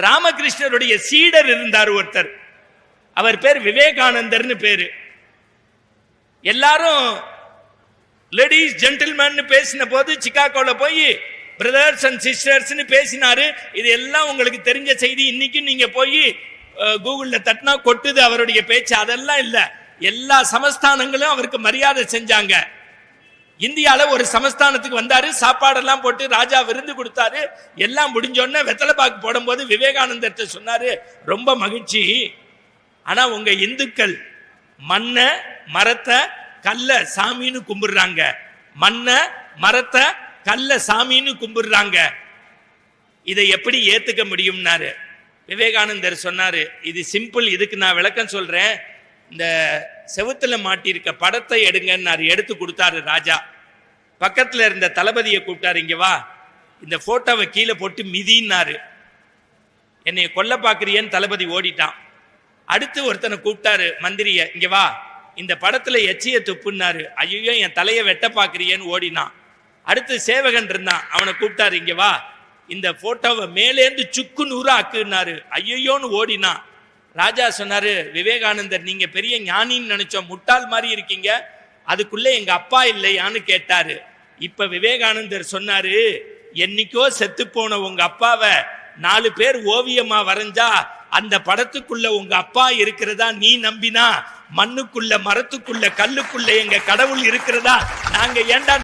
ராமகிருஷ்ணருடைய சீடர் இருந்தார் ஒருத்தர், அவர் பேர் விவேகானந்தர்னு பேரு. எல்லாரும் லேடிஸ் ஜென்டில்மேன் பேசின போது சிகாகோல போய் பிரதர்ஸ் அண்ட் சிஸ்டர்ஸ் பேசினாரு. இது எல்லாம் உங்களுக்கு தெரிஞ்ச செய்தி. இன்னைக்கு நீங்க போய் கூகுள்ல தட்டினா கொட்டுது அவருடைய பேச்சு. அதெல்லாம் இல்ல, எல்லா சமஸ்தானங்களும் அவருக்கு மரியாதை செஞ்சாங்க. இந்தியால ஒரு சமஸ்தானத்துக்கு வந்தாரு, சாப்பாடெல்லாம் போட்டு ராஜா விருந்து கொடுத்தாரு. எல்லாம் முடிஞ்சோடனே வெத்தலை பாக்கு போடும் போது விவேகானந்தர்கிட்ட சொன்னாரு, ரொம்ப மகிழ்ச்சி, ஆனா உங்க இந்துக்கள் மண்ண மரத்தை கல்ல சாமின்னு கும்பிடுறாங்க, மண்ண மரத்தை கல்ல சாமின்னு கும்பிடுறாங்க, இதை எப்படி ஏத்துக்க முடியும்னாரு. விவேகானந்தர் சொன்னாரு, இது சிம்பிள், இதுக்கு நான் விளக்கம் சொல்றேன். இந்த செவுத்துல மாட்டியிருக்க படத்தை எடுங்கன்னாரு. எடுத்து கொடுத்தாரு ராஜா. பக்கத்துல இருந்த தளபதியை கூப்பிட்டாரு, இங்க வா, இந்த போட்டோவை கீழே போட்டு மிதினாரு. என்னை கொல்ல பாக்குறியன்னு தளபதி ஓடிட்டான். அடுத்து ஒருத்தனை கூப்பிட்டாரு மந்திரிய, இங்க வா, இந்த படத்துல எச்சிய துப்புன்னாரு. ஐயோ என் தலையை வெட்ட பாக்குறியன்னு ஓடினான். அடுத்து சேவகன் இருந்தான், அவனை கூப்பிட்டாரு, இங்க வா, இந்த போட்டோவை மேலேந்து சுக்கு நூறா ஆக்குனாரு. ஐயோன்னு ஓடினான். ராஜா சொன்னாரு, விவேகானந்தர் நீங்க பெரிய ஞானின்னு நினைச்சோம், முட்டாள் மாதிரி இருக்கீங்க, அதுக்குள்ள எங்க அப்பா இல்லையான்னு கேட்டாரு. இப்ப விவேகானந்தர் சொன்னாரு, என்னைக்கோ செத்து போன உங்க அப்பாவை 4 பேர் ஓவியமா வரைஞ்சா அந்த படத்துக்குள்ள உங்க அப்பா இருக்கிறதா நீ நம்பினா, மண்ணுக்குள்ள மரத்துக்குள்ள கல்லுக்குள்ள எங்க கடவுள் இருக்கிறதா நாங்க ஏண்டா